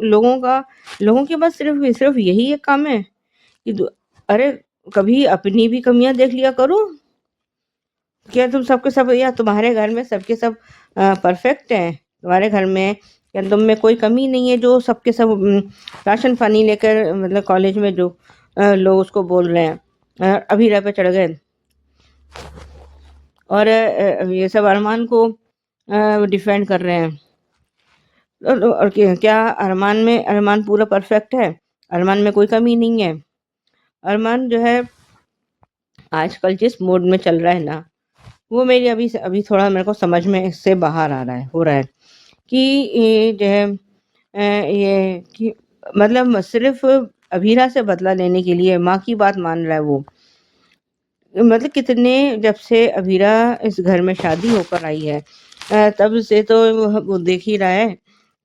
लोगों के पास सिर्फ यही एक काम है कि अरे कभी अपनी भी कमियां देख लिया करो। क्या तुम सबके सब या तुम्हारे घर में सबके सब परफेक्ट हैं? तुम्हारे घर में या तुम में कोई कमी नहीं है जो सबके सब राशन पानी लेकर मतलब कॉलेज में जो लोग उसको बोल रहे हैं अभी पे चढ़ गए और ये सब अरमान को डिफेंड कर रहे हैं। और क्या अरमान पूरा परफेक्ट है? अरमान में कोई कमी नहीं है। अरमान जो है आजकल जिस मूड में चल रहा है ना वो मेरी अभी थोड़ा मेरे को समझ में इससे बाहर हो रहा है कि ये जो है ये कि मतलब सिर्फ अभीरा से बदला लेने के लिए माँ की बात मान रहा है वो। मतलब कितने जब से अभीरा इस घर में शादी होकर आई है तब से तो वो देख ही रहा है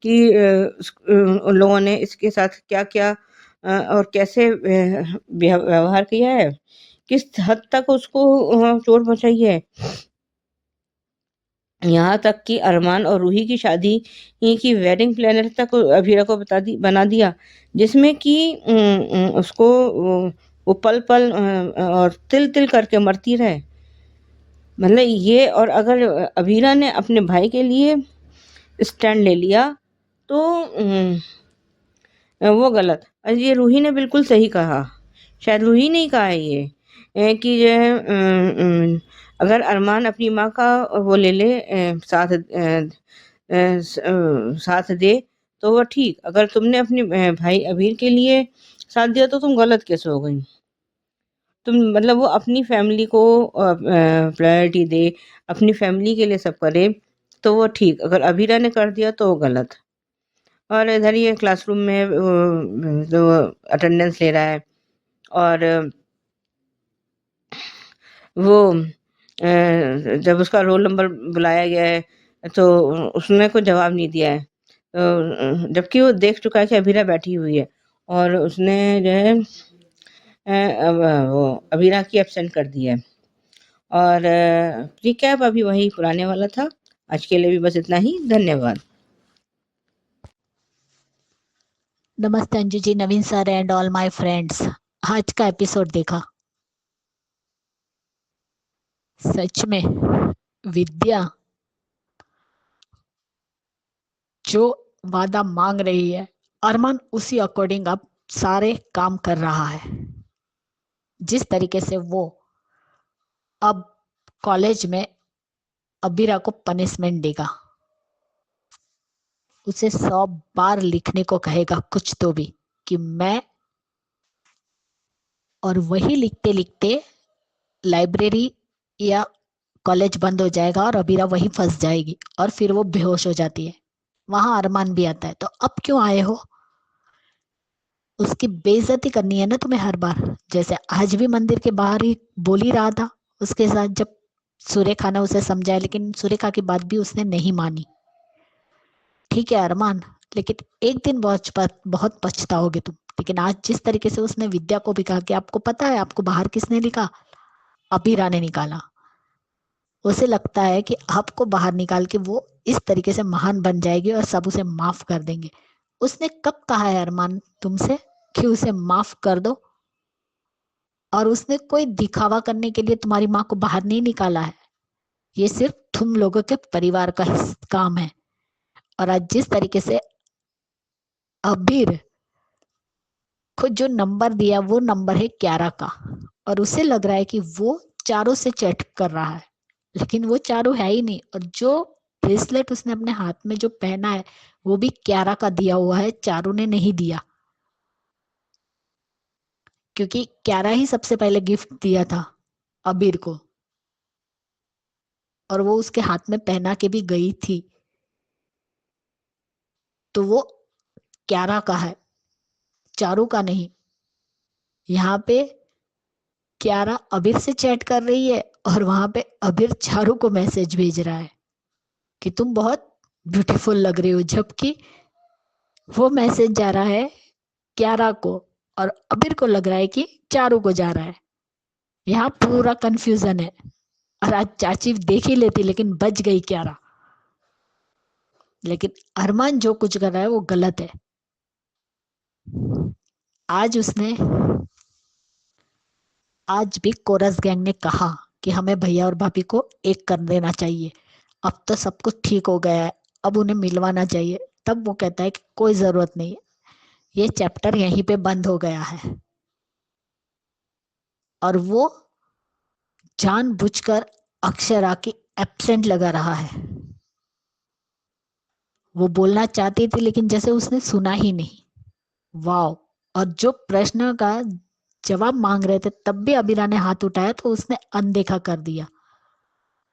कि उन लोगों ने इसके साथ क्या और कैसे व्यवहार किया है, किस हद तक उसको चोट पहुंचाई है। यहाँ तक कि अरमान और रूही की शादी की वेडिंग प्लानर तक अभीरा को बना दिया जिसमें कि उसको वो पल पल और तिल तिल करके मरती रहे। मतलब ये और अगर अभीरा ने अपने भाई के लिए स्टैंड ले लिया तो वो गलत। और ये रूही ने बिल्कुल सही कहा, शायद रूही ने ही कहा है ये कि जो है अगर अरमान अपनी माँ का वो ले ले साथ दे तो वो ठीक। अगर तुमने अपने भाई अभीर के लिए साथ दिया तो तुम गलत कैसे हो गई? तुम मतलब वो अपनी फैमिली को प्रायोरिटी दे, अपनी फैमिली के लिए सब करे तो वो ठीक। अगर अभीरा ने कर दिया तो वो गलत। और इधर ये क्लासरूम में जो अटेंडेंस ले रहा है और वो जब उसका रोल नंबर बुलाया गया है तो उसने कोई जवाब नहीं दिया है। जबकि वो देख चुका है कि अभीरा बैठी हुई है और उसने जो है वो अभीरा की एब्सेंट कर दी है। और रिकैप अभी वही पुराने वाला था। आज के लिए भी बस इतना ही। धन्यवाद। नमस्ते Anju ji, Naveen sir and all my friends. आज का एपिसोड देखा, सच में विद्या जो वादा मांग रही है अरमान उसी अकॉर्डिंग अब सारे काम कर रहा है। जिस तरीके से वो अब कॉलेज में अबीरा को पनिशमेंट देगा, उसे 100 बार लिखने को कहेगा कुछ तो भी कि मैं, और वही लिखते लिखते लाइब्रेरी या कॉलेज बंद हो जाएगा और अबीरा वही फंस जाएगी और फिर वो बेहोश हो जाती है। वहां अरमान भी आता है, तो अब क्यों आए हो? उसकी बेइज्जती करनी है ना तुम्हें हर बार। जैसे आज भी मंदिर के बाहर ही बोल ही रहा था उसके साथ, जब सुरेखा ने उसे समझाया, लेकिन सुरेखा की बात भी उसने नहीं मानी। ठीक है अरमान, लेकिन एक दिन बहुत पछताओगे तुम। लेकिन आज जिस तरीके से उसने विद्या को भी कहा कि आपको पता है आपको बाहर किसने निकाला? अबीरा ने निकाला। उसे लगता है कि आपको बाहर निकाल के वो इस तरीके से महान बन जाएगी और सब उसे माफ कर देंगे। उसने कब कहा है अरमान तुमसे कि उसे माफ कर दो? और उसने कोई दिखावा करने के लिए तुम्हारी माँ को बाहर नहीं निकाला है। ये सिर्फ तुम लोगों के परिवार का काम है। और आज जिस तरीके से अबीर को जो नंबर दिया वो नंबर है 11 का, और उसे लग रहा है कि वो चारों से चैट कर रहा है, लेकिन वो चारों है ही नहीं। और जो ब्रेसलेट उसने अपने हाथ में जो पहना है वो भी क्यारा का दिया हुआ है, चारू ने नहीं दिया, क्योंकि क्यारा ही सबसे पहले गिफ्ट दिया था अबीर को, और वो उसके हाथ में पहना के भी गई थी, तो वो क्यारा का है, चारू का नहीं। यहाँ पे क्यारा अबीर से चैट कर रही है और वहां पे अबीर चारू को मैसेज भेज रहा है कि तुम बहुत ब्यूटीफुल लग रही हो, जबकि वो मैसेज जा रहा है क्यारा को और अबीर को लग रहा है कि चारू को जा रहा है। यहाँ पूरा कंफ्यूजन है, और आज चाची देख ही लेती लेकिन बच गई क्यारा। लेकिन अरमान जो कुछ कर रहा है वो गलत है। आज भी कोरस गैंग ने कहा कि हमें भैया और भाभी को एक कर देना चाहिए, अब तो सब कुछ ठीक हो गया है, अब उन्हें मिलवाना चाहिए। तब वो कहता है कि कोई जरूरत नहीं है, ये चैप्टर यहीं पे बंद हो गया है। और वो जानबूझकर अक्षरा की एब्सेंट लगा रहा है। वो बोलना चाहती थी लेकिन जैसे उसने सुना ही नहीं। वाओ! और जो प्रश्न का जवाब मांग रहे थे तब भी अबीरा ने हाथ उठाया तो उसने अनदेखा कर दिया।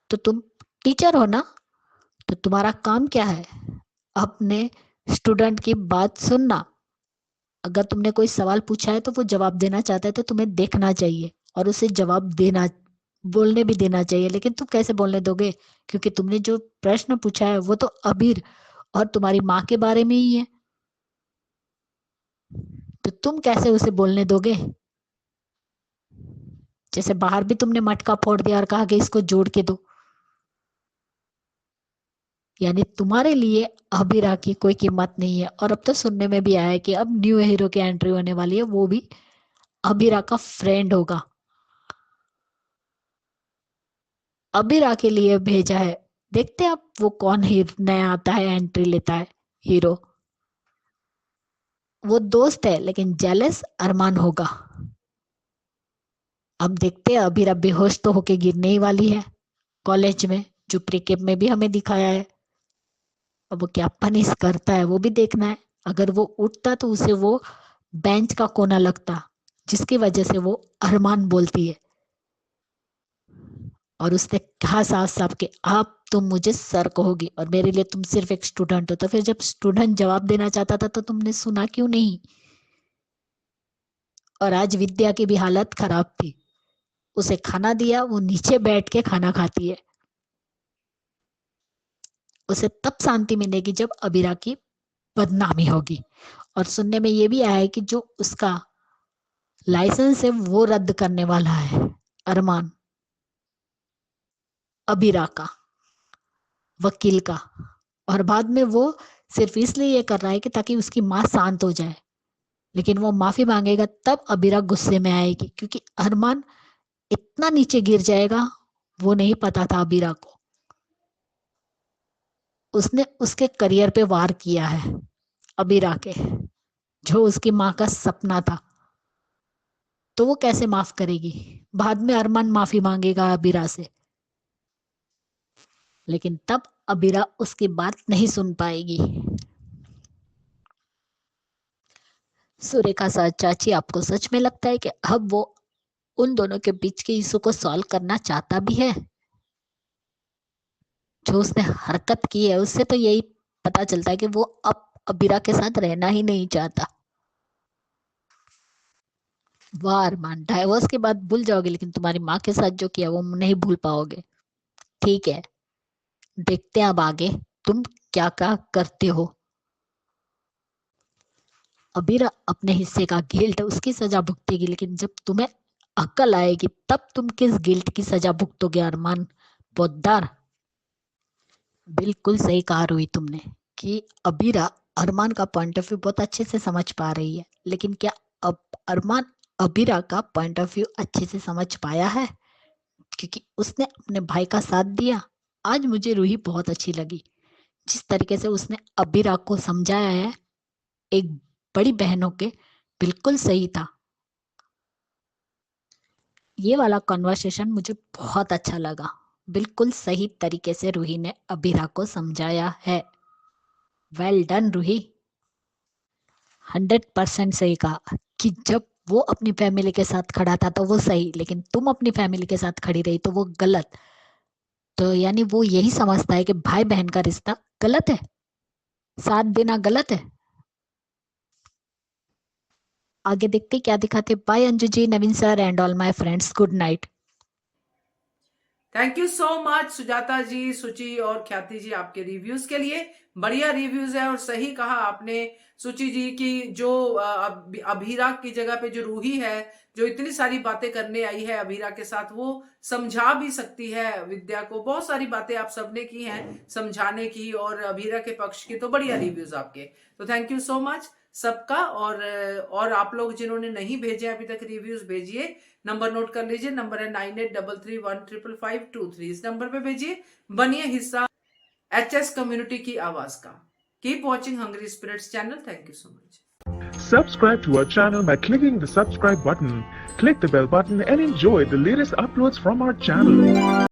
तो तुम टीचर हो ना, तो तुम्हारा काम क्या है? अपने स्टूडेंट की बात सुनना। अगर तुमने कोई सवाल पूछा है तो वो जवाब देना चाहता है तो तुम्हें देखना चाहिए और उसे जवाब देना, बोलने भी देना चाहिए। लेकिन तुम कैसे बोलने दोगे, क्योंकि तुमने जो प्रश्न पूछा है वो तो अबीर और तुम्हारी माँ के बारे में ही है, तो तुम कैसे उसे बोलने दोगे? जैसे बाहर भी तुमने मटका फोड़ दिया और कहा कि इसको जोड़ के दो। यानी तुम्हारे लिए अबीरा की कोई कीमत नहीं है। और अब तो सुनने में भी आया है कि अब न्यू हीरो की एंट्री होने वाली है, वो भी अबीरा का फ्रेंड होगा। अबीरा के लिए भेजा है, देखते हैं अब वो कौन ही नया आता है, एंट्री लेता है हीरो। वो दोस्त है लेकिन जेलस अरमान होगा। अब देखते हैं, अबीरा बेहोश तो होके गिरने ही वाली है कॉलेज में, जो प्रीकेप में भी हमें दिखाया है। अब वो क्या पनिश करता है वो भी देखना है। अगर वो उठता तो उसे वो बेंच का कोना लगता, जिसकी वजह से वो अरमान बोलती है। और उसने कहा साफ साफ कि आप तुम मुझे सर कहोगी और मेरे लिए तुम सिर्फ एक स्टूडेंट हो। तो फिर जब स्टूडेंट जवाब देना चाहता था तो तुमने सुना क्यों नहीं? और आज विद्या की भी हालत खराब थी, उसे खाना दिया, वो नीचे बैठ के खाना खाती है। उसे तब शांति मिलेगी जब अबीरा की बदनामी होगी। और सुनने में ये भी आया है कि जो उसका लाइसेंस है वो रद्द करने वाला है अरमान, अबीरा का, वकील का। और बाद में वो सिर्फ इसलिए ये कर रहा है कि ताकि उसकी माँ शांत हो जाए। लेकिन वो माफी मांगेगा तब अबीरा गुस्से में आएगी, क्योंकि अरमान इतना नीचे गिर जाएगा वो नहीं पता था अबीरा को। उसने उसके करियर पे वार किया है अबीरा के, जो उसकी माँ का सपना था, तो वो कैसे माफ करेगी? बाद में अरमान माफी मांगेगा अबीरा से, लेकिन तब अबीरा उसकी बात नहीं सुन पाएगी। सुरेखा सर, चाची, आपको सच में लगता है कि अब वो उन दोनों के बीच के इशू को सॉल्व करना चाहता भी है? जो उसने हरकत की है उससे तो यही पता चलता है कि वो अब अबीरा के साथ रहना ही नहीं चाहता। वाह अरमान, डाइवोर्स के बाद भूल जाओगे लेकिन तुम्हारी माँ के साथ जो किया वो नहीं भूल पाओगे। ठीक है, देखते हैं अब आगे तुम क्या क्या करते हो। अबीरा अपने हिस्से का गिल्ट, उसकी सजा भुगतेगी, लेकिन जब तुम्हें अक्ल आएगी तब तुम किस गिल्ट की सजा भुगतोगे अरमान पोद्दार। बिल्कुल सही कहा रोही तुमने कि अबीरा अरमान का पॉइंट ऑफ व्यू बहुत अच्छे से समझ पा रही है, लेकिन क्या अब अरमान अबीरा का पॉइंट ऑफ व्यू अच्छे से समझ पाया है? क्योंकि उसने अपने भाई का साथ दिया। आज मुझे रूही बहुत अच्छी लगी, जिस तरीके से उसने अबीरा को समझाया है एक बड़ी बहन होके, बिल्कुल सही था। ये वाला कन्वर्सेशन मुझे बहुत अच्छा लगा, बिल्कुल सही तरीके से रूही ने अभीरा को समझाया है। वेल डन रूही, 100% सही कहा कि जब वो अपनी फैमिली के साथ खड़ा था तो वो सही, लेकिन तुम अपनी फैमिली के साथ खड़ी रही तो वो गलत। तो यानी वो यही समझता है कि भाई बहन का रिश्ता गलत है, साथ देना गलत है। आगे देखते क्या दिखाते। Bye Anju ji, Naveen sir and all my friends, good night. Thank you so much Sujata ji, Suchi और ख्याति जी आपके रिव्यूज के लिए। बढ़िया रिव्यूज है और सही कहा आपने सुचि जी की जो अभीरा की जगह पे जो रूही है, जो इतनी सारी बातें करने आई है अभीरा के साथ, वो समझा भी सकती है विद्या को। बहुत सारी बातें आप सबने की हैं समझाने की और अभीरा के पक्ष की, तो बढ़िया रिव्यूज आपके। तो थैंक यू सो मच सबका। और आप लोग जिन्होंने नहीं भेजे अभी तक रिव्यूज, भेजिए। नंबर नोट कर लीजिए, नंबर है 9833155523। इस नंबर पे भेजिए, बनिए हिस्सा HS कम्युनिटी की आवाज का। Keep watching hungry spirits channel. Thank you so much. Subscribe to our channel by clicking the subscribe button. Click the bell button and enjoy the latest uploads from our channel.